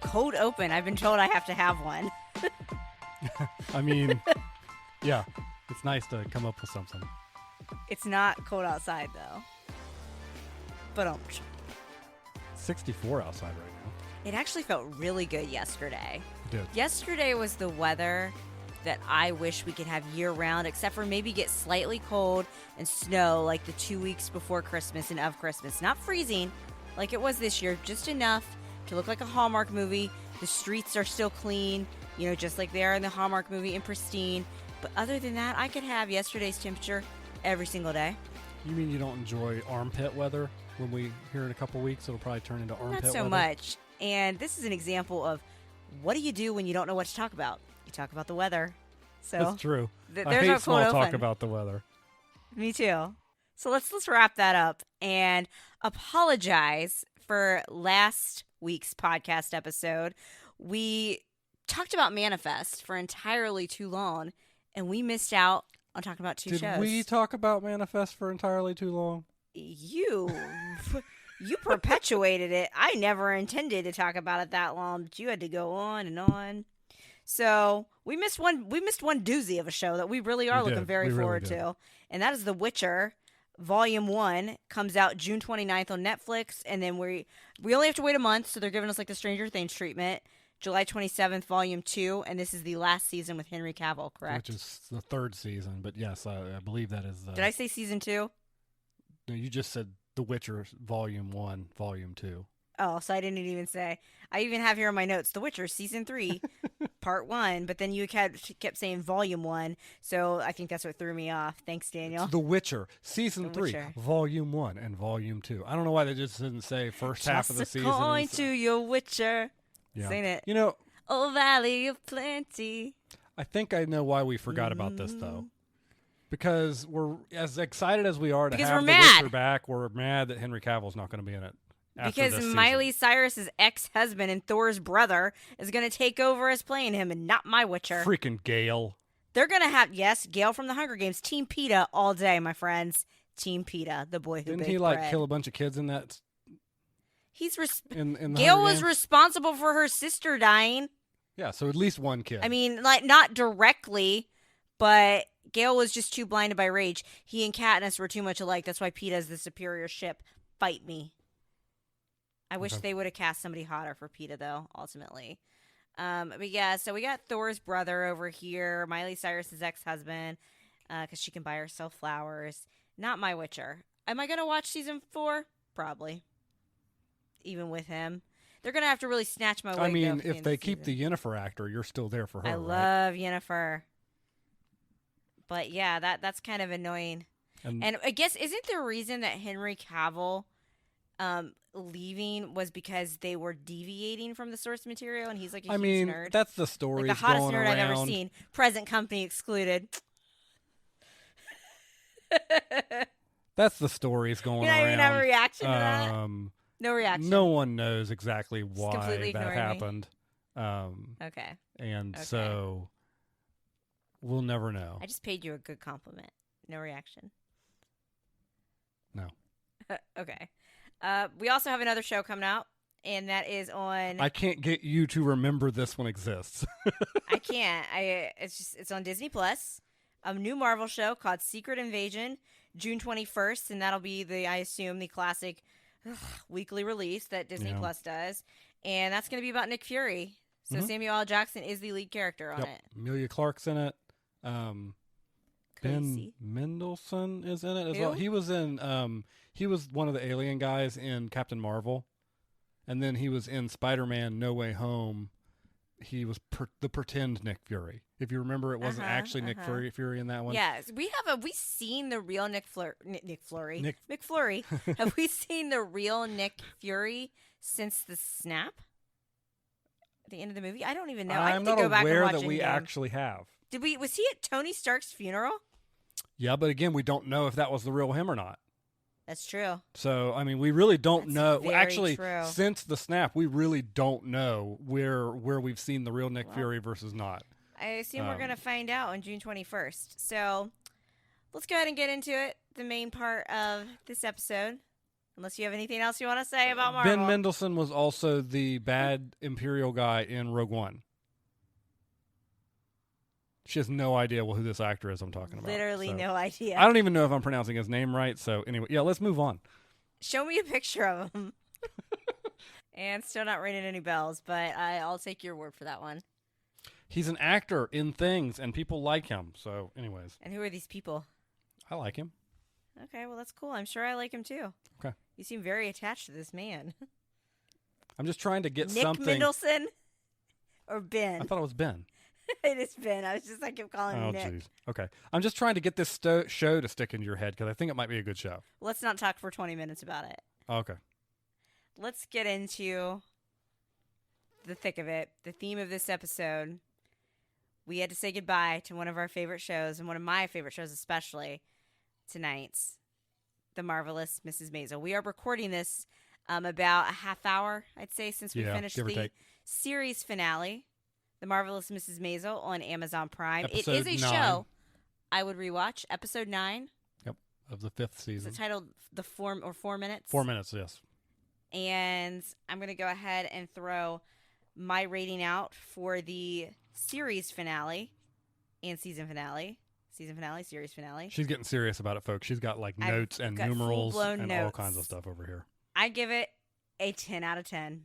cold open. I've been told I have to have one. I mean, yeah, it's nice to come up with something. It's not cold outside, though. But 64 outside right now. it actually felt really good yesterday. It did. Yesterday was the weather that I wish we could have year-round, except for maybe get slightly cold and snow like the 2 weeks before Christmas and of Christmas. Not freezing like it was this year, just enough to look like a Hallmark movie. The streets are still clean, just like they are in the Hallmark movie, and pristine. But other than that, I could have yesterday's temperature every single day. You mean you don't enjoy armpit weather? When we here in a couple weeks, it'll probably turn into armpit weather? Not so much. And this is an example of what do you do when you don't know what to talk about? You talk about the weather. So that's true. There's I hate our small quote talk open. about the weather. Me too. So let's wrap that up and apologize for last week's podcast episode. We talked about Manifest for entirely too long, and we missed out on talking about two shows. Did we talk about Manifest for entirely too long? You perpetuated it. I never intended to talk about it that long, but you had to go on and on. So we missed one doozy of a show that we really are looking very forward to, and that is The Witcher. Volume 1 comes out June 29th on Netflix, and then we only have to wait a month, so they're giving us like the Stranger Things treatment. July 27th, Volume 2, and this is the last season with Henry Cavill, correct? Which is the third season, but yes, I believe that is... Did I say season 2? No, you just said The Witcher Volume 1, Volume 2. Oh, so I didn't even say. I even have here in my notes, The Witcher Season 3, Part 1, but then you kept saying Volume 1, so I think that's what threw me off. Thanks, Daniel. It's The Witcher Season 3, Volume 1, and Volume 2. I don't know why they just didn't say first half of the season. Just a coin to your Witcher. Yeah. Saying it. Oh, Valley of Plenty. I think I know why we forgot about this, though. Because we're as excited as we are to have The Witcher back, we're mad that Henry Cavill's not going to be in it. Because Miley Cyrus's ex-husband and Thor's brother is going to take over as playing him and not my Witcher. Freaking Gale. They're going to have, Gale from the Hunger Games. Team PETA all day, my friends. Team PETA, the boy who Didn't baked he, bread. kill a bunch of kids in that? Gale was responsible for her sister dying. Yeah, so at least one kid. I mean, not directly, but Gale was just too blinded by rage. He and Katniss were too much alike. That's why PETA is the superior ship. Fight me. I wish they would have cast somebody hotter for PETA, though, ultimately. But yeah, so we got Thor's brother over here, Miley Cyrus's ex-husband, because she can buy herself flowers. Not my Witcher. Am I going to watch season 4? Probably. Even with him. They're going to have to really snatch my wig. I mean, if they keep the Yennefer actor, you're still there for her, I love Yennefer. But yeah, that's kind of annoying. And I guess, isn't the reason that Henry Cavill leaving was because they were deviating from the source material, and he's like a huge nerd? That's the story. Like the hottest nerd I've ever seen. Present company excluded. That's the stories going around. You don't even have a reaction to that? No reaction. No one knows exactly why that happened. Okay. And so we'll never know. I just paid you a good compliment. No reaction. No. Okay. We also have another show coming out, and that is on... I can't get you to remember this one exists. I can't. It's on Disney Plus. A new Marvel show called Secret Invasion, June 21st, and that'll be I assume the classic weekly release that Disney Plus does. And that's going to be about Nick Fury. So Samuel L. Jackson is the lead character on it. Emilia Clarke's in it. Ben Mendelsohn is in it as well. He was in he was one of the alien guys in Captain Marvel, and then he was in Spider-Man No Way Home. He was the pretend Nick Fury. If you remember, it wasn't actually Nick Fury in that one. Yes, have we seen the real Nick Fury? Have we seen the real Nick Fury since the snap? At the end of the movie? I don't even know. I'm not aware that we actually have. Was he at Tony Stark's funeral? Yeah, but again, we don't know if that was the real him or not. That's true. So, I mean, we really don't know. Actually, true. Since the snap, we really don't know where we've seen the real Nick Fury versus not. I assume we're going to find out on June 21st. So, let's go ahead and get into it. The main part of this episode. Unless you have anything else you want to say about Marvel. Ben Mendelsohn was also the bad Imperial guy in Rogue One. She has no idea who this actor is I'm talking about. Literally no idea. I don't even know if I'm pronouncing his name right. So anyway, yeah, let's move on. Show me a picture of him. And still not ringing any bells, but I'll take your word for that one. He's an actor in things, and people like him. So anyways. And who are these people? I like him. Okay, well, that's cool. I'm sure I like him, too. Okay. You seem very attached to this man. I'm just trying to get Nick something. Mendelsohn or Ben? I thought it was Ben. It is Ben. I kept calling him Nick. Oh, jeez. Okay. I'm just trying to get this show to stick into your head because I think it might be a good show. Let's not talk for 20 minutes about it. Okay. Let's get into the thick of it. The theme of this episode. We had to say goodbye to one of our favorite shows, and one of my favorite shows especially, tonight's The Marvelous Mrs. Maisel. We are recording this about a half hour, I'd say, since we finished the series finale, The Marvelous Mrs. Maisel, on Amazon Prime. Episode it is a 9. show I would rewatch. Episode 9. Yep, of the 5th season. It's titled 4 Minutes. 4 minutes, yes. And I'm going to go ahead and throw my rating out for the series finale and season finale. Season finale, series finale. She's getting serious about it, folks. She's got like notes and numerals and all kinds of stuff over here. I give it a 10 out of 10.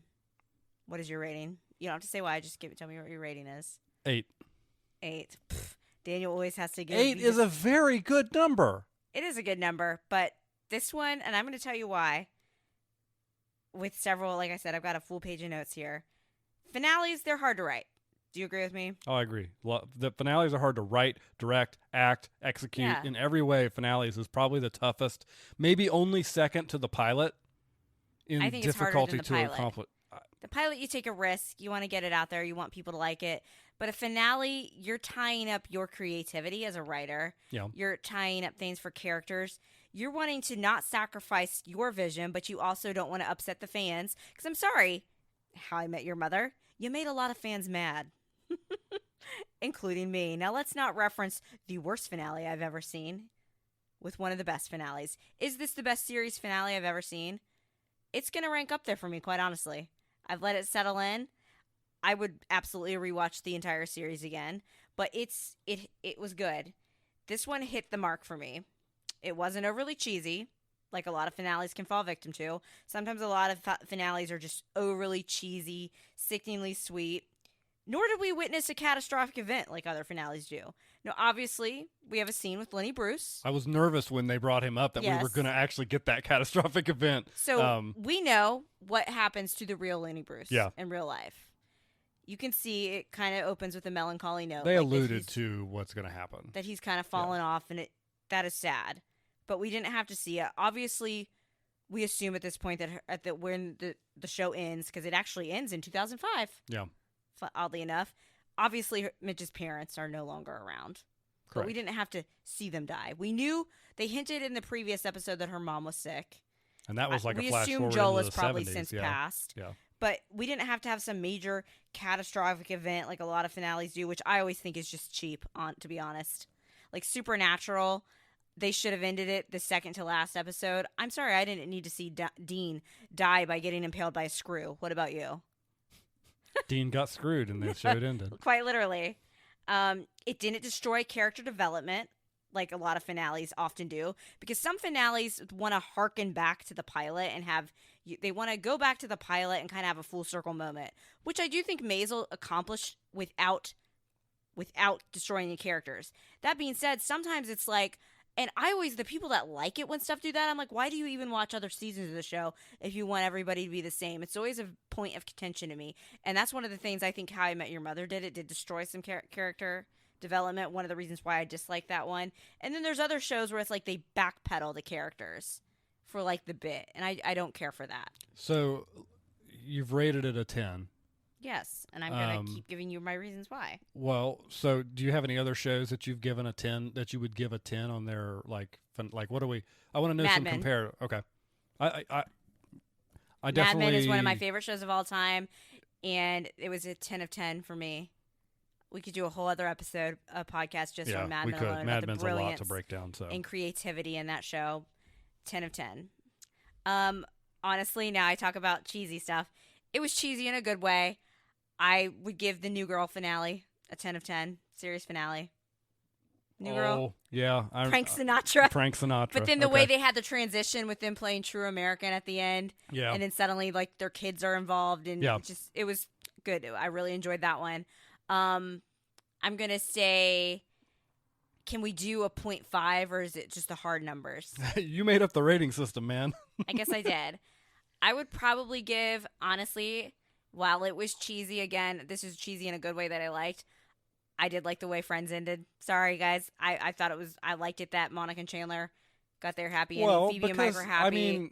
What is your rating? You don't have to say why. Just tell me what your rating is. 8. 8. Pfft. Daniel always has to give. 8 is a very good number. It is a good number, but this one, and I'm going to tell you why. With several, like I said, I've got a full page of notes here. Finales, they're hard to write. Do you agree with me? Oh, I agree. The finales are hard to write, direct, act, execute. Yeah. In every way, finales is probably the toughest. Maybe only second to the pilot in I think difficulty it's harder than the to accomplish. The pilot, you take a risk. You want to get it out there. You want people to like it. But a finale, you're tying up your creativity as a writer. Yeah. You're tying up things for characters. You're wanting to not sacrifice your vision, but you also don't want to upset the fans. Because I'm sorry, How I Met Your Mother, you made a lot of fans mad. Including me. Now, let's not reference the worst finale I've ever seen with one of the best finales. Is this the best series finale I've ever seen? It's going to rank up there for me, quite honestly. I've let it settle in. I would absolutely rewatch the entire series again, but it was good. This one hit the mark for me. It wasn't overly cheesy, like a lot of finales can fall victim to. Sometimes a lot of finales are just overly cheesy, sickeningly sweet. Nor did we witness a catastrophic event like other finales do. Now, obviously, we have a scene with Lenny Bruce. I was nervous when they brought him up that we were going to actually get that catastrophic event. So we know what happens to the real Lenny Bruce in real life. You can see it kind of opens with a melancholy note. They alluded to what's going to happen. That he's kind of fallen off, and that is sad. But we didn't have to see it. Obviously, we assume at this point that when the show ends, because it actually ends in 2005. Yeah. Oddly enough. Obviously, Mitch's parents are no longer around. Correct. But we didn't have to see them die. We knew, they hinted in the previous episode that her mom was sick. And that was like a flash forward. We assume Joel has probably since passed. Yeah. But we didn't have to have some major catastrophic event like a lot of finales do, which I always think is just cheap, to be honest. Like Supernatural, they should have ended it the second to last episode. I'm sorry, I didn't need to see Dean die by getting impaled by a screw. What about you? Dean got screwed and the show ended. Quite literally. It didn't destroy character development like a lot of finales often do, because some finales want to harken back to the pilot and they want to go back to the pilot and kind of have a full circle moment, which I do think Maisel accomplished without destroying the characters. That being said, sometimes it's like, and the people that like it when stuff do that, I'm like, why do you even watch other seasons of the show if you want everybody to be the same? It's always a point of contention to me. And that's one of the things I think How I Met Your Mother did. It did destroy some character development. One of the reasons why I dislike that one. And then there's other shows where it's like they backpedal the characters for like the bit. And I don't care for that. So you've rated it a 10. Yes, and I'm going to keep giving you my reasons why. Well, so do you have any other shows that you've given a 10 that you would give a 10 on their like what do we? I want to know some compare. Okay, I definitely. Mad Men is one of my favorite shows of all time, and it was a 10 of 10 for me. We could do a whole other episode, a podcast just on Mad Men alone. Mad Men's a lot to break down. So and creativity in that show, 10 of 10. Honestly, now I talk about cheesy stuff. It was cheesy in a good way. I would give the New Girl finale a 10 of 10. Series finale. New Girl. Oh, yeah. Frank Sinatra. Frank But Sinatra. then the way Okay. they had the transition with them playing True American at the end, Yeah. and then suddenly like their kids are involved, and Yeah. it was good. I really enjoyed that one. I'm gonna say, can we do a 0.5 or is it just the hard numbers? You made up the rating system, man. I guess I did. I would probably give, honestly, while it was cheesy, again, this is cheesy in a good way that I liked. I did like the way Friends ended. Sorry, guys. I thought it was, I liked it that Monica and Chandler got their happy ending. Well, Phoebe and Mike because were happy. I mean,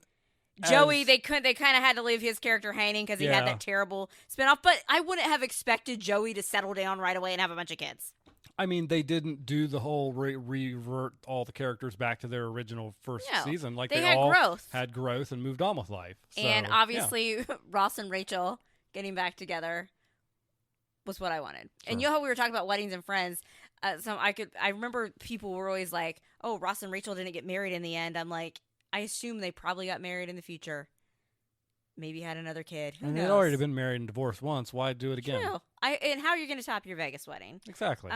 Joey, as- they kind of had to leave his character hanging because he had Yeah. that terrible spinoff. But I wouldn't have expected Joey to settle down right away and have a bunch of kids. I mean, they didn't do the whole revert all the characters back to their original first No. season. Like They they had all growth. had growth and moved on with life. So, And yeah. obviously, Ross and Rachel getting back together was what I wanted. Sure. And you know how we were talking about weddings and Friends? I remember people were always like, "Oh, Ross and Rachel didn't get married in the end." I'm like, I assume they probably got married in the future. Maybe had another kid. Who And knows? they'd already been married and divorced once. Why do it again? True. And how are you going to top your Vegas wedding? Exactly.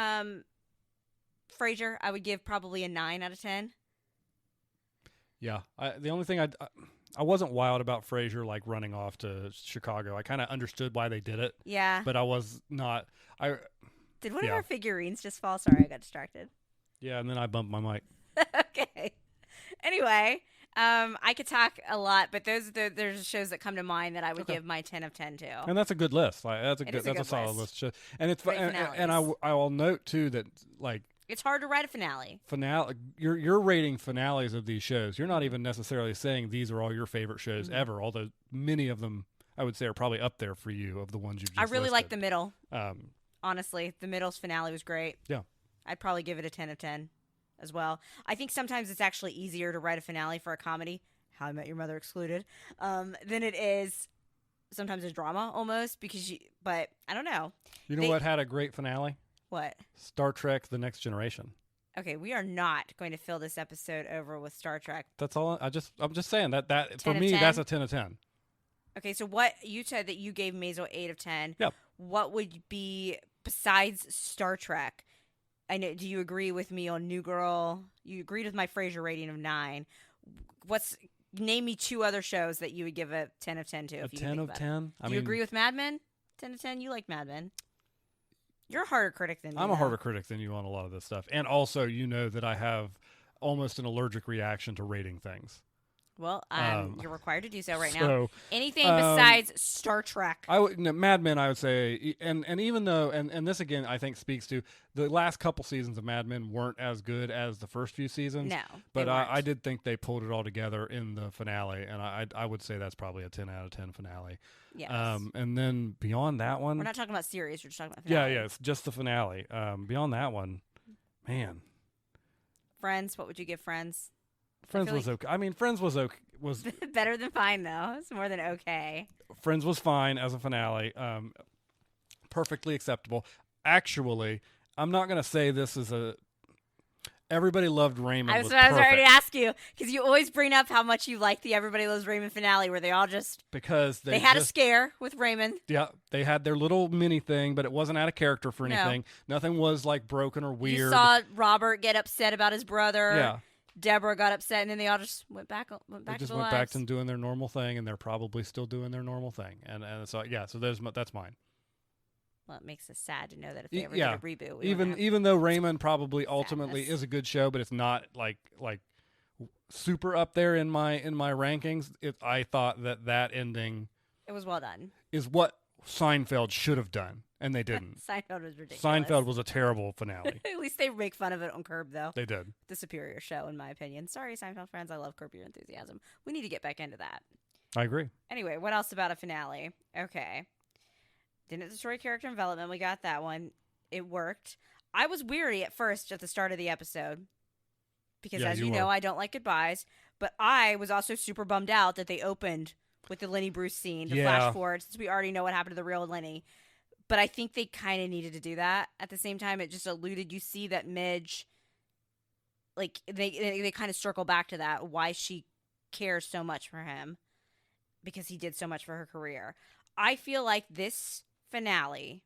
Frasier, I would give probably a 9 out of 10. Yeah. The only thing I wasn't wild about Frasier like running off to Chicago. I kind of understood why they did it, Yeah. but I was not. Did one of yeah. our figurines just fall? Sorry, I got distracted. Yeah, and then I bumped my mic. Okay. Anyway, I could talk a lot, but there's shows that come to mind that I would Okay. give my 10 of 10 to. And that's a good list. Like It is a that's a good solid list. list. And it's Great and finales. I will note too that like It's hard to write a finale. finale you're rating finales of these shows. You're not even necessarily saying these are all your favorite shows Mm-hmm. ever, although many of them I would say are probably up there for you of the ones you've just I really like the listed. middle. Um, Honestly, the middle's finale was great. Yeah. I'd probably give it a 10 of 10 as well. I think sometimes it's actually easier to write a finale for a comedy, How I Met Your Mother excluded, than it is sometimes a drama almost but I don't know. you know They- what had a great finale? What? Star Trek: The Next Generation. Okay, we are not going to fill this episode over with Star Trek. That's all. I'm just saying that 10 for of me 10? that's a 10 of 10. Okay, so what you said that you gave Maisel 8 of 10. Yep. What would be besides Star Trek? I know. Do you agree with me on New Girl? You agreed with my Frasier rating of 9. Name me 2 other shows that you would give a 10 of 10 to? A If you 10 think of about it. 10. Do you agree with Mad Men? 10 of 10. You like Mad Men. You're a harder critic than me. I'm a though. harder critic than you on a lot of this stuff. And also, you know that I have almost an allergic reaction to rating things. Well, you're required to do so right now. So Anything besides Star Trek? Mad Men, I would say, and even though, and this again, I think speaks to the last couple seasons of Mad Men weren't as good as the first few seasons. No, but they I weren't. did think they pulled it all together in the finale, and I would say that's probably a 10 out of 10 finale. Yes. And then beyond that one, We're not talking about series. We're just talking about yeah, finale. it's just the finale. Beyond that one, man, Friends. What would you give Friends? Friends feel was okay. I mean, Friends was okay. Better than fine, though. It's more than okay. Friends was fine as a finale. Perfectly acceptable. Actually, I'm not going to say this is a. Everybody loved Raymond. I was ready to ask you because you always bring up how much you like the Everybody Loves Raymond finale, where they all just because they had a scare with Raymond. Yeah, they had their little mini thing, but it wasn't out of character for No. anything. Nothing was like broken or weird. You saw Robert get upset about his brother. Yeah, Deborah got upset, and then they all just went back. they To just their went lives. back to doing their normal thing, and they're probably still doing their normal thing. And so yeah, so that's mine. Well, it makes us sad to know that if they ever Yeah. did a reboot, we wouldn't have- Even though Raymond probably ultimately Sadness. is a good show, but it's not like super up there in my rankings. I thought that ending it was well done. is what Seinfeld should have done, and they didn't. Seinfeld was ridiculous. Seinfeld was a terrible finale. At least they make fun of it on Curb, though. They did. The superior show, in my opinion. Sorry, Seinfeld friends. I love Curb Your Enthusiasm. We need to get back into that. I agree. Anyway, what else about a finale? Okay. Didn't destroy character development. We got that one. It worked. I was weary at first at the start of the episode because, Yeah, as you you know, were. I don't like goodbyes. But I was also super bummed out that they opened with the Lenny Bruce scene to Yeah. flash forward since we already know what happened to the real Lenny. But I think they kind of needed to do that. At the same time, it just alluded. You see that Midge, like they kind of circle back to that why she cares so much for him because he did so much for her career. I feel like this finale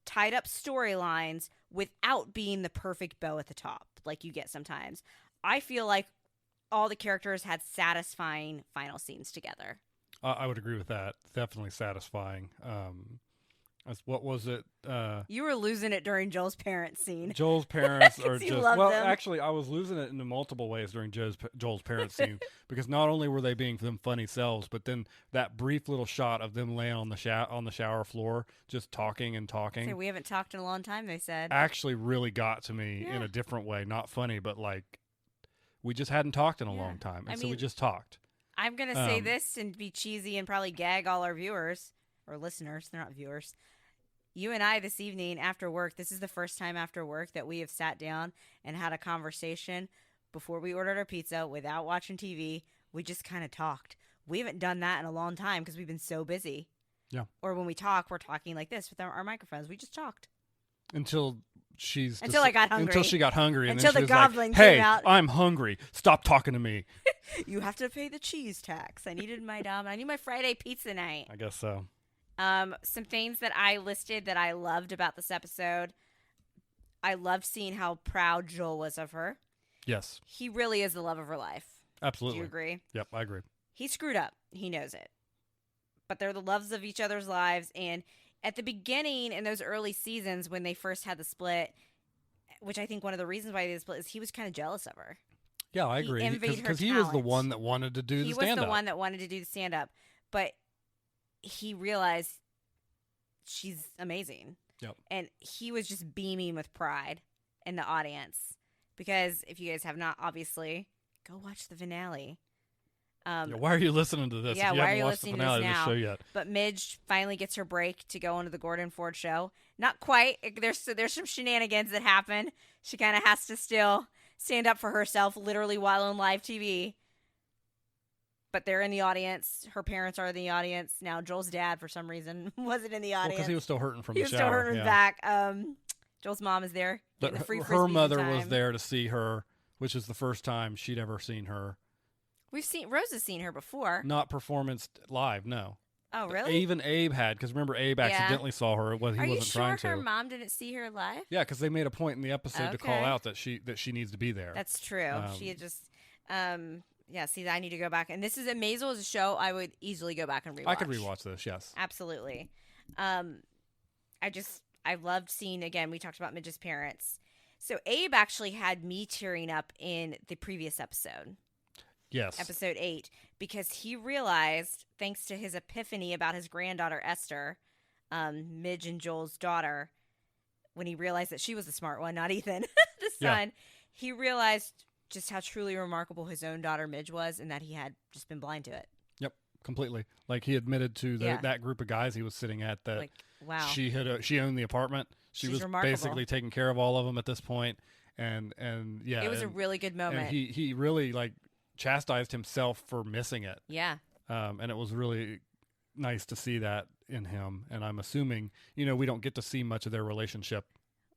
tied up storylines without being the perfect bow at the top like you get sometimes. I feel like all the characters had satisfying final scenes together. I would agree with that. Definitely satisfying. What was it? You were losing it during Joel's parents scene. Joel's parents are You just love them. Actually, I was losing it in multiple ways during Joel's parents scene because not only were they being them funny selves, but then that brief little shot of them laying on the shower floor, just talking and talking. So we haven't talked in a long time. They said actually really got to me in a different way. Not funny, but like we just hadn't talked in a long time, and so we just talked. I'm gonna say this and be cheesy and probably gag all our viewers or listeners. They're not viewers. You and I this evening after work, this is the first time after work that we have sat down and had a conversation before we ordered our pizza without watching TV. We just kind of talked. We haven't done that in a long time because we've been so busy. Yeah. Or when we talk, we're talking like this with our microphones. We just talked. Until I got hungry. Until she got hungry. And until then she the was goblin like, came hey, out. I'm hungry. Stop talking to me. You have to pay the cheese tax. I need my Friday pizza night. I guess so. Some things that I listed that I loved about this episode. I loved seeing how proud Joel was of her. Yes. He really is the love of her life. Absolutely. Do you agree? Yep, I agree. He screwed up. He knows it. But they're the loves of each other's lives. And at the beginning, in those early seasons when they first had the split, which I think one of the reasons why they split is he was kind of jealous of her. Yeah, I agree. Because he was the one that wanted to do the stand-up. He was the one that wanted to do the stand-up. But he realized she's amazing. Yep. And he was just beaming with pride in the audience. Because if you guys have not, obviously, go watch the finale. Why are you listening to this? Yeah, if you why are haven't you watched the listening to finale this of now? the show yet. But Midge finally gets her break to go into the Gordon Ford show. Not quite. There's some shenanigans that happen. She kind of has to still stand up for herself, literally while on live TV. But they're in the audience. Her parents are in the audience. Now, Joel's dad, for some reason, wasn't in the audience. Because he was still hurting from the the shower. He was still hurting his back. Joel's mom is there. But the free her mother time. was there to see her, which is the first time she'd ever seen her. Rose has seen her before. Not performance live, no. Oh, really? Even Abe had, because remember, Abe accidentally saw her. He wasn't trying to. Are you sure her mom didn't see her live? Yeah, because they made a point in the episode to call out that she needs to be there. That's true. She had just, see, I need to go back. And this is Maisel is a show I would easily go back and rewatch. I could rewatch this, yes. Absolutely. I loved seeing, again, we talked about Midge's parents. So Abe actually had me tearing up in the previous episode. Yes. Episode 8, because he realized, thanks to his epiphany about his granddaughter Esther, Midge and Joel's daughter, when he realized that she was the smart one, not Ethan, the son, he realized just how truly remarkable his own daughter Midge was and that he had just been blind to it. Yep, completely. Like he admitted to that group of guys he was sitting at that she owned the apartment. She's was remarkable. Basically taking care of all of them at this point. And yeah. It was a really good moment. And he really chastised himself for missing it. Yeah. And it was really nice to see that in him. And I'm assuming, we don't get to see much of their relationship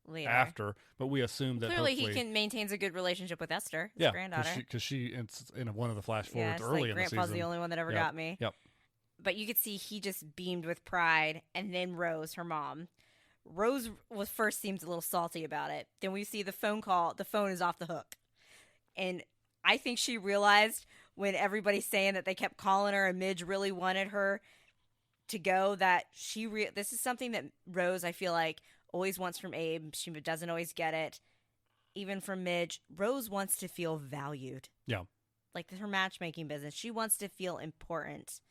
later after, but we assume that clearly he maintains a good relationship with Esther, his granddaughter. Because she in one of the flash forwards early in the season. Grandpa's the only one that ever got me. Yep. But you could see he just beamed with pride, and then Rose, her mom. Rose first seems a little salty about it. Then we see the phone call. The phone is off the hook. And I think she realized when everybody's saying that they kept calling her and Midge really wanted her to go that this is something that Rose, I feel like, always wants from Abe. She doesn't always get it. Even from Midge, Rose wants to feel valued. Yeah. Like her matchmaking business. She wants to feel important.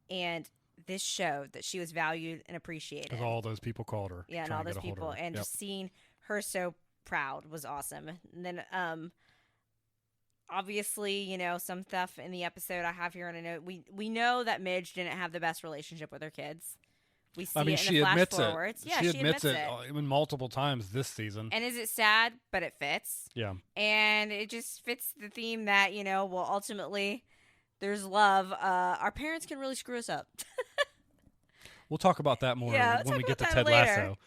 And this showed that she was valued and appreciated. Because all those people called her. Yeah, and all those people. And just seeing her so proud was awesome. And then, obviously, some stuff in the episode I have here on a note. We know that Midge didn't have the best relationship with her kids. We see it in the flash forwards. Yeah, she admits it multiple times this season. And is it sad? But it fits. Yeah. And it just fits the theme that, well, ultimately, there's love. Our parents can really screw us up. We'll talk about that more when we get to Ted Lasso.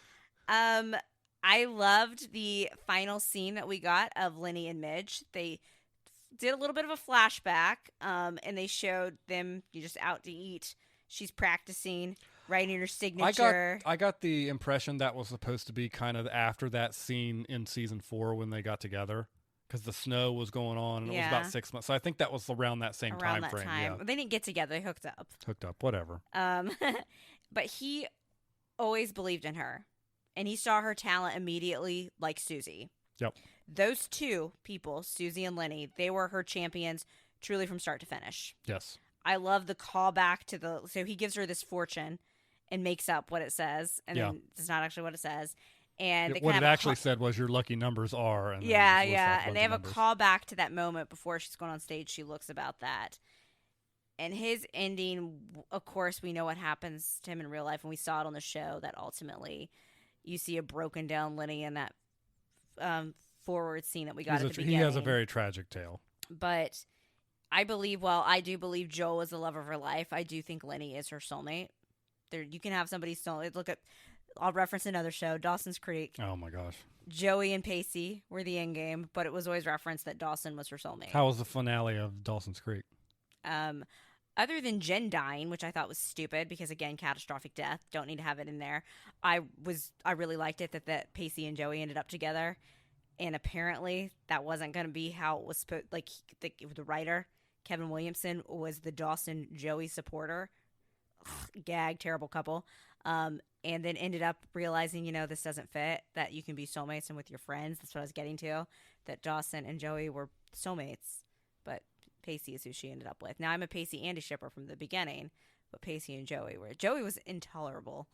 I loved the final scene that we got of Lenny and Midge. They did a little bit of a flashback, and they showed them just out to eat. She's practicing writing her signature. I got the impression that was supposed to be kind of after that scene in season 4 when they got together, because the snow was going on and it was about 6 months. So I think that was around that same around time frame. Yeah. They didn't get together; they hooked up. Hooked up, whatever. But he always believed in her, and he saw her talent immediately, like Susie. Yep. Those two people, Susie and Lenny, they were her champions truly from start to finish. Yes. I love the callback to so he gives her this fortune and makes up what it says, and then it's not actually what it says. And what it actually said was your lucky numbers are. And and they have a callback to that moment before she's going on stage. She looks about that. And his ending, of course, we know what happens to him in real life, and we saw it on the show, that ultimately you see a broken down Lenny in that forward scene that we got at the beginning. He has a very tragic tale. But I do believe Joel is the love of her life. I do think Lenny is her soulmate. You can have somebody's soulmate. I'll reference another show, Dawson's Creek. Oh my gosh. Joey and Pacey were the end game, but it was always referenced that Dawson was her soulmate. How was the finale of Dawson's Creek? Other than Jen dying, which I thought was stupid because, again, catastrophic death. Don't need to have it in there. I really liked it that Pacey and Joey ended up together. And apparently that wasn't going to be how it was supposed. Like the writer, Kevin Williamson, was the Dawson Joey supporter. Ugh, gag, terrible couple. And then ended up realizing, this doesn't fit, that you can be soulmates and with your friends. That's what I was getting to, that Dawson and Joey were soulmates. But Pacey is who she ended up with. Now, I'm a Pacey Andy shipper from the beginning, but Pacey and Joey were. Joey was intolerable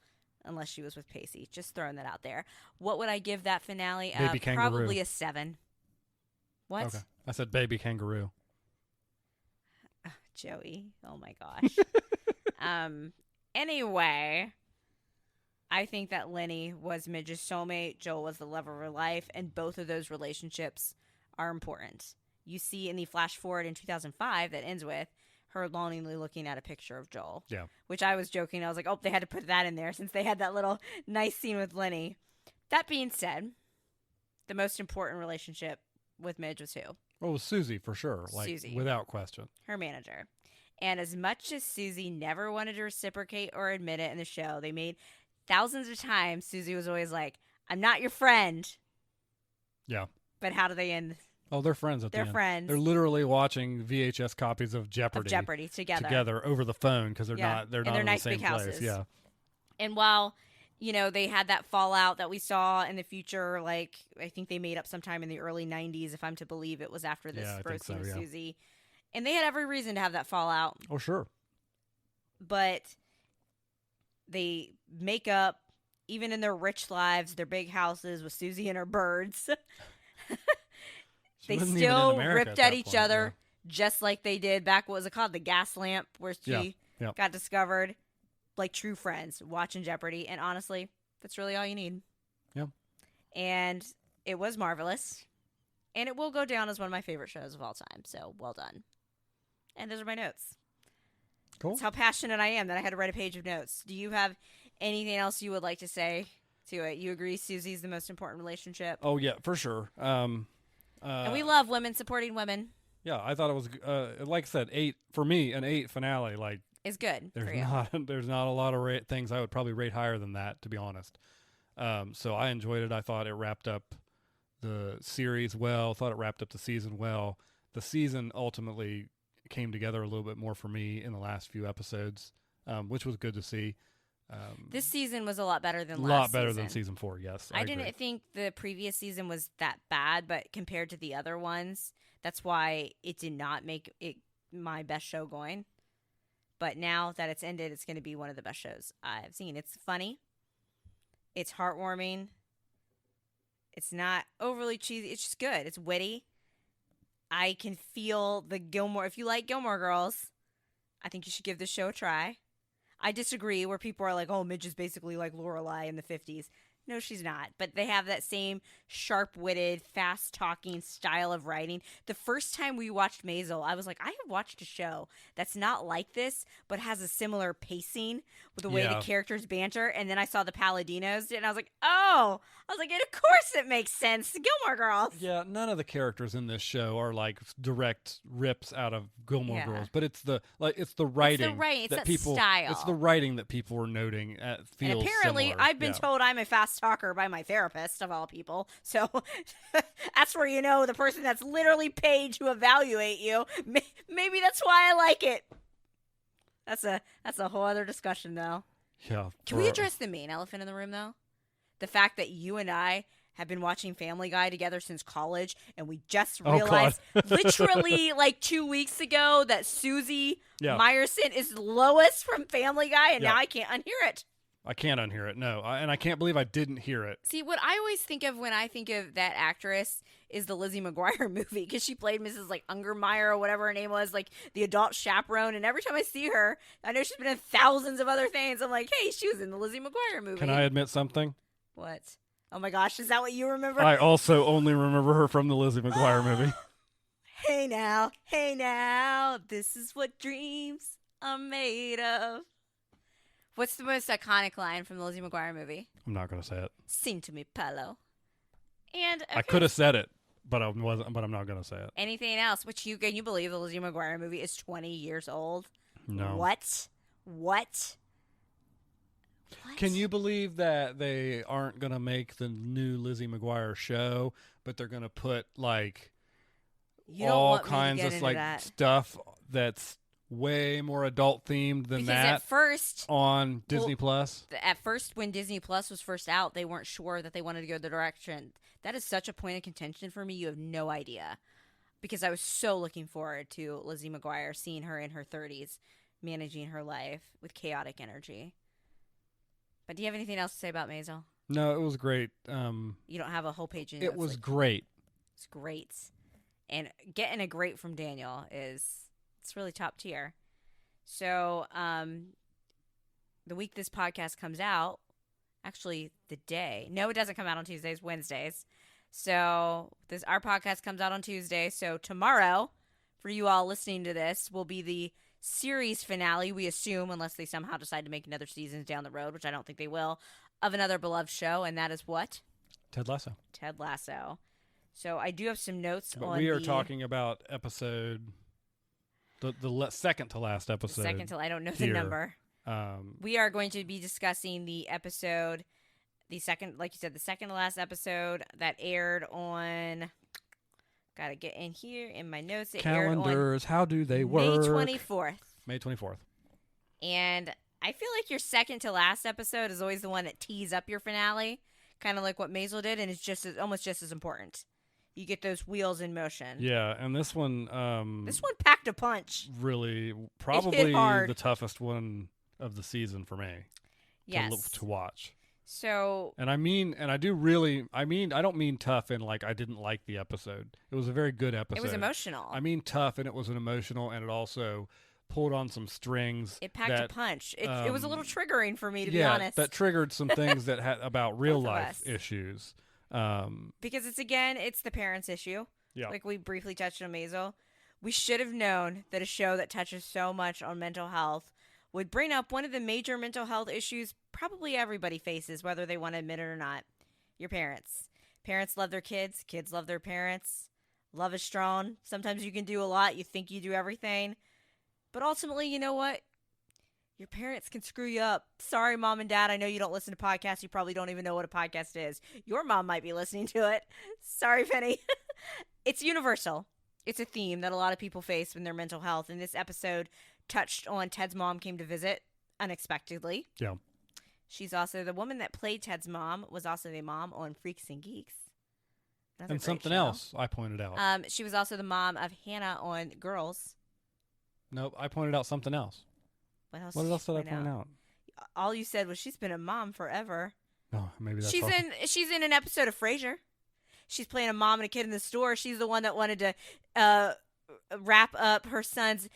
unless she was with Pacey. Just throwing that out there. What would I give that finale? Baby kangaroo. Probably a 7. What? Okay. I said baby kangaroo. Joey. Oh, my gosh. Anyway, I think that Lenny was Midge's soulmate. Joel was the love of her life. And both of those relationships are important. You see in the flash forward in 2005 that ends with her longingly looking at a picture of Joel. Yeah. Which I was joking. I was like, they had to put that in there since they had that little nice scene with Lenny. That being said, the most important relationship with Midge was who? Oh, it was Susie for sure. Susie. Without question. Her manager. And as much as Susie never wanted to reciprocate or admit it in the show, they made thousands of times, Susie was always like, I'm not your friend. Yeah. But how do they end? Oh, they're friends at the end. They're friends. They're literally watching VHS copies of Jeopardy. Together over the phone because they're not in nice the same big place. houses. Yeah. And while, they had that fallout that we saw in the future, like I think they made up sometime in the early 90s, if I'm to believe it was after this first scene with Susie. And they had every reason to have that fallout. Oh, sure. But they make up, even in their rich lives, their big houses with Susie and her birds. They still ripped at each other, just like they did back, what was it called? The gas lamp, where she got discovered. Like true friends watching Jeopardy. And honestly, that's really all you need. Yeah. And it was marvelous. And it will go down as one of my favorite shows of all time. So well done. And those are my notes. Cool. That's how passionate I am that I had to write a page of notes. Do you have anything else you would like to say to it? You agree Susie's the most important relationship? Oh, yeah, for sure. And we love women supporting women. Yeah, I thought it was, like I said, 8, for me, an 8 finale. Like, is good there's for you. There's not a lot of things I would probably rate higher than that, to be honest. So I enjoyed it. I thought it wrapped up the series well. Thought it wrapped up the season well. The season ultimately came together a little bit more for me in the last few episodes, which was good to see. This season was a lot better than last season. A lot better than season 4, yes. I didn't think the previous season was that bad, but compared to the other ones, that's why it did not make it my best show going. But now that it's ended, it's going to be one of the best shows I've seen. It's funny. It's heartwarming. It's not overly cheesy. It's just good. It's witty. I can feel the Gilmore. If you like Gilmore Girls, I think you should give this show a try. I disagree where people are like, oh, Midge is basically like Lorelai in the 50s. No, she's not. But they have that same sharp-witted, fast-talking style of writing. The first time we watched Maisel, I was like, I have watched a show that's not like this, but has a similar pacing with the way the Yeah. characters banter. And then I saw the Paladinos, and I was like, oh. I was like, and of course it makes sense. Gilmore Girls. Yeah, none of the characters in this show are like direct rips out of Gilmore Yeah. Girls, but it's the writing It's that that people style. it's the writing that people are noting feels And apparently, similar. I've been Yeah. told I'm a fast talker by my therapist, of all people. So that's where you know the person that's literally paid to evaluate you. Maybe that's why I like it. That's a whole other discussion, though. Yeah. Can we address the main elephant in the room, though? The fact that you and I have been watching Family Guy together since college, and we just realized literally like 2 weeks ago that Susie Meyerson is Lois from Family Guy, and now I can't unhear it. I can't unhear it. No, and I can't believe I didn't hear it. See, what I always think of when I think of that actress is the Lizzie McGuire movie, because she played Mrs. like Ungermeyer or whatever her name was, like the adult chaperone. And every time I see her, I know she's been in thousands of other things. I'm like, hey, she was in the Lizzie McGuire movie. Can I admit something? What? Oh my gosh, is that what you remember? I also only remember her from the Lizzie McGuire movie. Hey now, this is what dreams are made of. What's the most iconic line from the Lizzie McGuire movie? I'm not going to say it. Sing to me, Paolo. And okay. I could have said it, but I wasn't. But I'm not going to say it. Anything else? Which can you believe the Lizzie McGuire movie is 20 years old? No. What? Can you believe that they aren't going to make the new Lizzie McGuire show, but they're going to put like all kinds of like stuff that's way more adult themed than that at first on Disney Plus? At first, when Disney Plus was first out, they weren't sure that they wanted to go the direction. That is such a point of contention for me. You have no idea. Because I was so looking forward to Lizzie McGuire, seeing her in her 30s, managing her life with chaotic energy. But do you have anything else to say about Maisel? No, it was great. You don't have a whole page in it. It was great. It's great. And getting a great from Daniel it's really top tier. So, the week this podcast comes out, actually the day. No, it doesn't come out on Tuesdays, Wednesdays. So, our podcast comes out on Tuesday. So, tomorrow, for you all listening to this, will be the series finale, we assume, unless they somehow decide to make another seasons down the road, which I don't think they will, of another beloved show, and that is what? Ted Lasso. Ted Lasso. So I do have some notes but on we are talking about episode, the second to last episode. I don't know the number. We are going to be discussing the episode, the second, like you said, the second to last episode that aired on... Gotta get in here in my notes. It Calendars, how do they work? May 24th. May 24th. And I feel like your second to last episode is always the one that tees up your finale, kind of like what Maisel did, and it's almost just as important. You get those wheels in motion. Yeah, and this one... this one packed a punch. Really, probably the toughest one of the season for me. Yes. To watch. So, and I don't mean tough in like I didn't like the episode. It was a very good episode. It was emotional. I mean tough, and it was an emotional, and it also pulled on some strings. It packed a punch. It was a little triggering for me, to be honest. That triggered some things that had about real life issues. Because it's the parents' issue. Yeah. Like we briefly touched on Maisel. We should have known that a show that touches so much on mental health would bring up one of the major mental health issues probably everybody faces, whether they want to admit it or not. Your parents. Parents love their kids. Kids love their parents. Love is strong. Sometimes you can do a lot. You think you do everything. But ultimately, you know what? Your parents can screw you up. Sorry, Mom and Dad. I know you don't listen to podcasts. You probably don't even know what a podcast is. Your mom might be listening to it. Sorry, Penny. It's universal. It's a theme that a lot of people face in their mental health. And this episode touched on Ted's mom came to visit unexpectedly. Yeah. She's also the woman that played Ted's mom was also the mom on Freaks and Geeks. And something else I pointed out. She was also the mom of Hannah on Girls. Nope, I pointed out something else. What else did I point out? All you said was she's been a mom forever. No, maybe that's she's in an episode of Frasier. She's playing a mom and a kid in the store. She's the one that wanted to wrap up her son's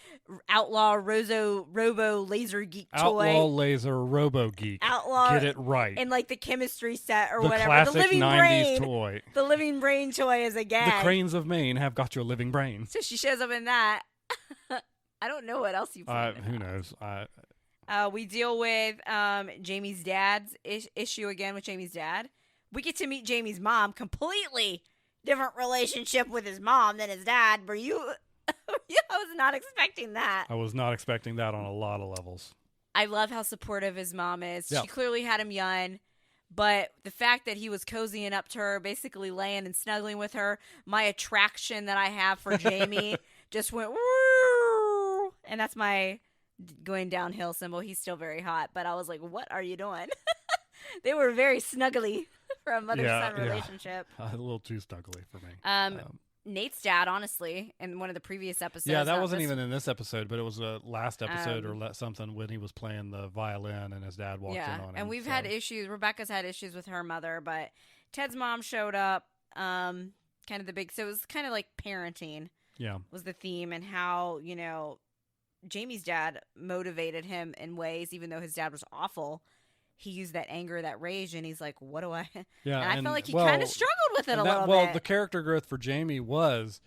outlaw robo laser geek Outlaw toy. laser robo geek. Outlaw Get it right. in like the chemistry set or The whatever. classic The living 90s brain. toy. The living brain toy is a The gag. Cranes of Maine have got your living brain. So she shows up in that. I don't know what else you planned. Who knows? We deal with Jamie's dad's issue again with Jamie's dad. We get to meet Jamie's mom. Completely different relationship with his mom than his dad. Were you? I was not expecting that. I was not expecting that on a lot of levels. I love how supportive his mom is. Yeah. She clearly had him young, but the fact that he was cozying up to her, basically laying and snuggling with her, my attraction that I have for Jamie just went woo, and that's my going downhill symbol. He's still very hot, but I was like, what are you doing? They were very snuggly for a mother-son relationship. A little too snuggly for me. Nate's dad, honestly, in one of the previous episodes. Yeah, that wasn't even in this episode, but it was a last episode or something when he was playing the violin and his dad walked in on him. And we've had issues. Rebecca's had issues with her mother, but Ted's mom showed up. Kind of the big, so it was kind of like parenting. Yeah, was the theme, and how Jamie's dad motivated him in ways, even though his dad was awful. He used that anger, that rage, and he's like, what do I... Yeah, and I felt like he kind of struggled with it a little bit. Well, the character growth for Jamie was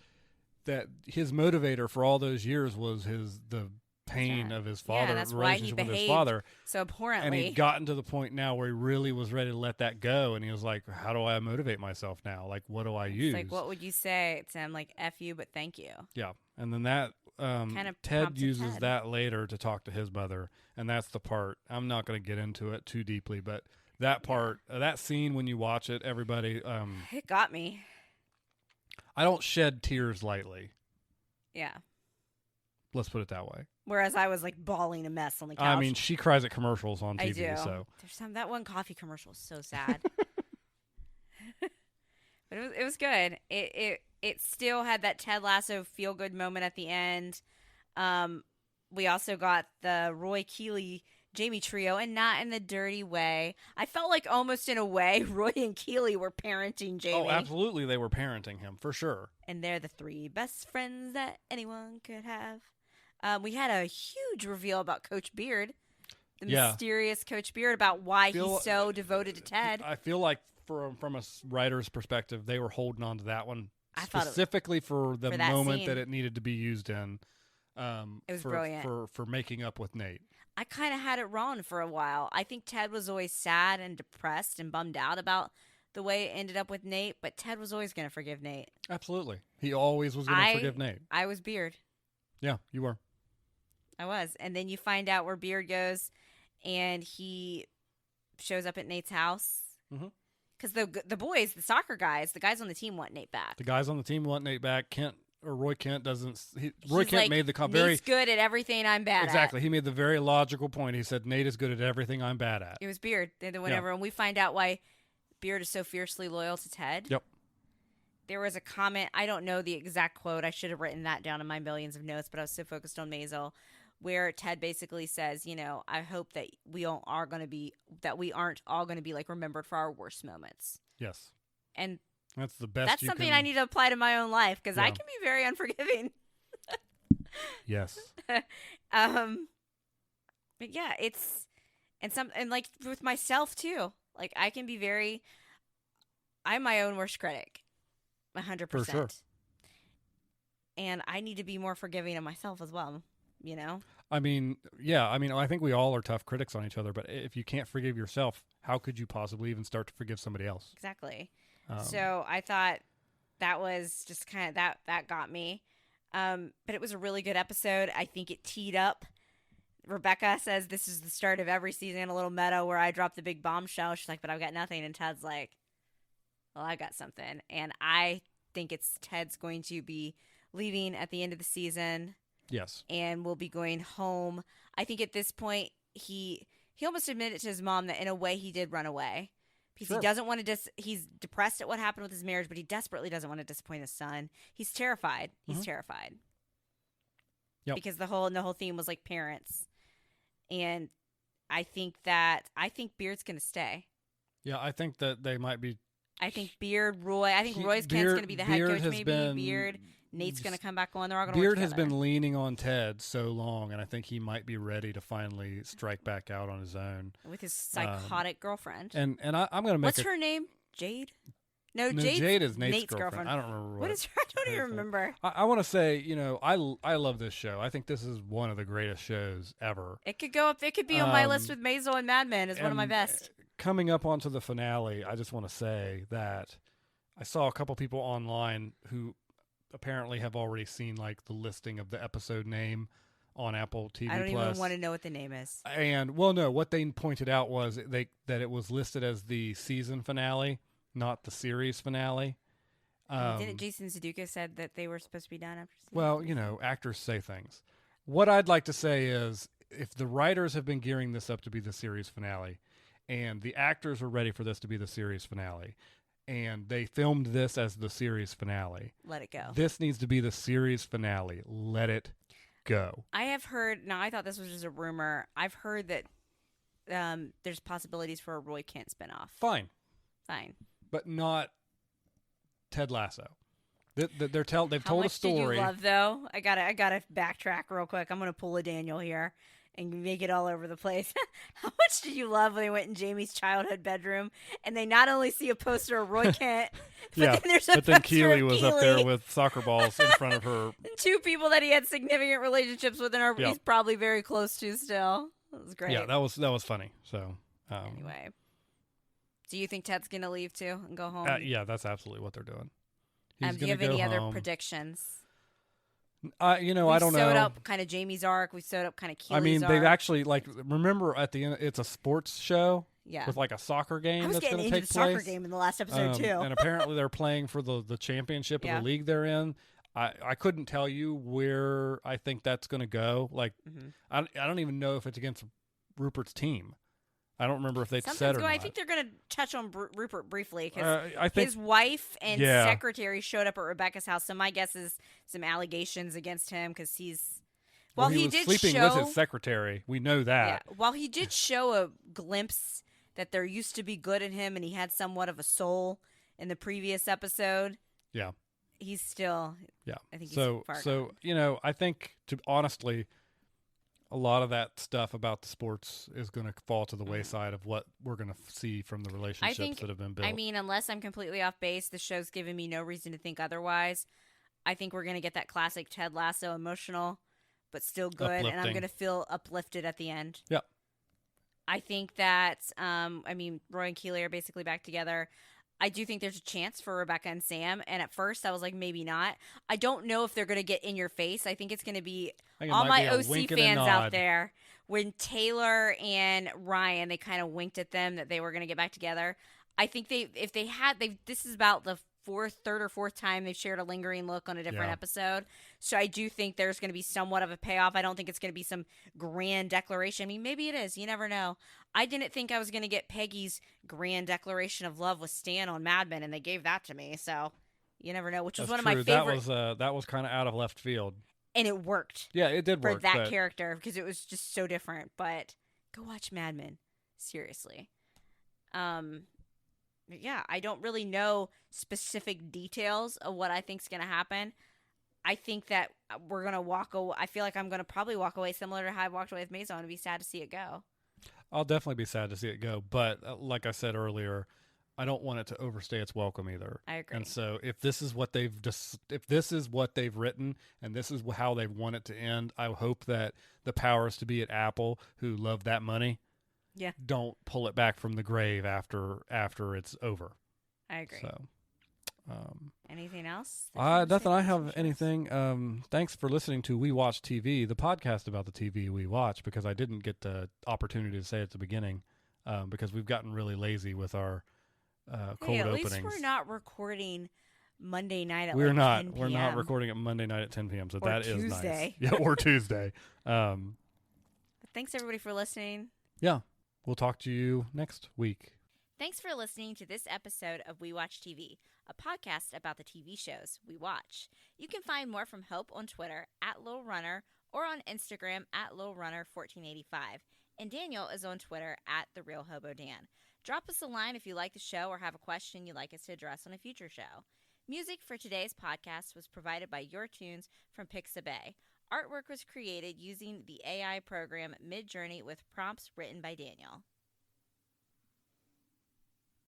that his motivator for all those years was the pain of his father, that's relationship why he with his father. So abhorrently. And he'd gotten to the point now where he really was ready to let that go, and he was like, how do I motivate myself now? Like, what do I use? Like, what would you say to him? Like, F you, but thank you. Yeah, and then that... kind of Ted uses that later to talk to his mother, and that's the part. I'm not going to get into it too deeply, but that part, that scene when you watch it, everybody... it got me. I don't shed tears lightly. Yeah. Let's put it that way. Whereas I was like bawling a mess on the couch. I mean, she cries at commercials on TV. I do. So There's that one coffee commercial is so sad. But it was good. It still had that Ted Lasso feel good moment at the end. We also got the Roy Keeley Jamie trio, and not in the dirty way. I felt like almost in a way Roy and Keeley were parenting Jamie. Oh, absolutely, they were parenting him for sure. And they're the three best friends that anyone could have. We had a huge reveal about Coach Beard, the mysterious Coach Beard, about why he's so devoted to Ted. I feel like from a writer's perspective, they were holding on to that one specifically for the moment that it needed to be used in. It was brilliant for making up with Nate. I kind of had it wrong for a while. I think Ted was always sad and depressed and bummed out about the way it ended up with Nate, but Ted was always going to forgive Nate. Absolutely. He always was going to forgive Nate. I was Beard. Yeah, you were. I was. And then you find out where Beard goes, and he shows up at Nate's house. Because the boys, the soccer guys, the guys on the team want Nate back. The guys on the team want Nate back. Roy Kent doesn't. Roy Kent made the Nate's very good at everything I'm bad at. Exactly. He made the very logical point. He said Nate is good at everything I'm bad at. It was Beard. They're the whatever, and we find out why Beard is so fiercely loyal to Ted. Yep. There was a comment. I don't know the exact quote. I should have written that down in my millions of notes, but I was so focused on Maisel, where Ted basically says, I hope that we aren't all going to be like remembered for our worst moments. Yes. And that's the best. That's something I need to apply to my own life, because I can be very unforgiving. Yes. But yeah, and like with myself too. Like I can be I'm my own worst critic, 100%. For sure. And I need to be more forgiving of myself as well. I mean, yeah. I think we all are tough critics on each other, but if you can't forgive yourself, how could you possibly even start to forgive somebody else? Exactly. So I thought that was just kind of that got me. But it was a really good episode. I think it teed up. Rebecca says this is the start of every season, a little meta where I drop the big bombshell. She's like, but I've got nothing. And Ted's like, well, I got something. And I think Ted's going to be leaving at the end of the season. Yes. And will be going home. I think at this point, he almost admitted to his mom that in a way he did run away. Because he doesn't want to he's depressed at what happened with his marriage, but he desperately doesn't want to disappoint his son. He's terrified. He's terrified. Yep. Because the whole theme was like parents. And I think Beard's going to stay. Yeah, I think that they might be. I think Beard, Roy. I think Roy's Kent's going to be the head coach. Maybe Beard, Nate's going to come back on. They're all going to Beard work has together. been leaning on Ted so long, and I think he might be ready to finally strike back out on his own with his psychotic girlfriend. And I'm going to make What's her name? Jade? No, Jade is Nate's girlfriend. I don't remember what is her. I don't even remember. I want to say, I love this show. I think this is one of the greatest shows ever. It could go up. It could be on my list with Maisel and Mad Men as one of my best. Coming up onto the finale, I just want to say that I saw a couple people online who apparently have already seen like the listing of the episode name on Apple TV+. I don't even want to know what the name is. And no, what they pointed out was that it was listed as the season finale, not the series finale. Didn't Jason Sudeikis said that they were supposed to be done after season? Well, actors say things. What I'd like to say is, if the writers have been gearing this up to be the series finale, and the actors were ready for this to be the series finale, and they filmed this as the series finale, let it go. This needs to be the series finale. Let it go. I have heard. Now, I thought this was just a rumor. I've heard that there's possibilities for a Roy Kent spinoff. Fine, but not Ted Lasso. They've told a story. How much did you love, though? I gotta backtrack real quick. I'm gonna pull a Daniel here and make it all over the place. How much did you love when they went in Jamie's childhood bedroom and they not only see a poster of Roy Kent, but then Keely was up there with soccer balls in front of her. And two people that he had significant relationships with and he's probably very close to still. That was great. Yeah, that was funny. So anyway, do you think Ted's gonna leave too and go home? Yeah, that's absolutely what they're doing. Do you have any other predictions? I don't know. We sewed up kind of Jamie's arc. We sewed up kind of Keely's arc. They've actually, remember at the end, it's a sports show with like a soccer game that's going to take place. I was getting into the soccer game in the last episode too. And apparently they're playing for the championship of the league they're in. I couldn't tell you where I think that's going to go. Like, I don't even know if it's against Rupert's team. I don't remember if they said or not. I think they're going to touch on Rupert briefly because think his wife and secretary showed up at Rebecca's house. So my guess is some allegations against him because he's... Well, he was sleeping with his secretary. We know that. Yeah, while he did show a glimpse that there used to be good in him and he had somewhat of a soul in the previous episode. Yeah. He's still... Yeah. I think he's far gone. I think, honestly... a lot of that stuff about the sports is going to fall to the wayside of what we're going to see from the relationships that have been built. I mean, unless I'm completely off base, the show's given me no reason to think otherwise. I think we're going to get that classic Ted Lasso emotional, but still good, and I'm going to feel uplifted at the end. Yeah. I think that, Roy and Keely are basically back together. I do think there's a chance for Rebecca and Sam, and at first I was like, maybe not. I don't know if they're going to get in your face. I think it's going to be all my OC fans out there. When Taylor and Ryan, they kind of winked at them that they were going to get back together. I think this is about the third or fourth time they've shared a lingering look on a different episode. So I do think there's going to be somewhat of a payoff. I don't think it's going to be some grand declaration. I mean, maybe it is. You never know. I didn't think I was going to get Peggy's grand declaration of love with Stan on Mad Men, and they gave that to me. So you never know, which was one of my favorite. That was kind of out of left field. And it worked. Yeah, it did work. For that character, because it was just so different. But go watch Mad Men. Seriously. Yeah, I don't really know specific details of what I think's going to happen. I think that we're going to walk away. I feel like I'm going to probably walk away similar to how I walked away with Maisel and be sad to see it go. I'll definitely be sad to see it go. But like I said earlier, I don't want it to overstay its welcome either. I agree. And so if this is what they've written and this is how they want it to end, I hope that the powers to be at Apple who love that money don't pull it back from the grave after it's over. I agree. So, anything else? Nothing. I have anything. Thanks for listening to We Watch TV, the podcast about the TV we watch, because I didn't get the opportunity to say it at the beginning, because we've gotten really lazy with our cold openings. At least we're not recording Monday night at we're not. 10 p.m. We're not recording it Monday night at 10 p.m. So that is Tuesday. Nice. Yeah, or Tuesday. But thanks everybody for listening. Yeah. We'll talk to you next week. Thanks for listening to this episode of We Watch TV, a podcast about the TV shows we watch. You can find more from Hope on Twitter @LilRunner or on Instagram @LilRunner1485. And Daniel is on Twitter @TheRealHoboDan. Drop us a line if you like the show or have a question you'd like us to address on a future show. Music for today's podcast was provided by Your Tunes from Pixabay. Artwork was created using the AI program Midjourney with prompts written by Daniel.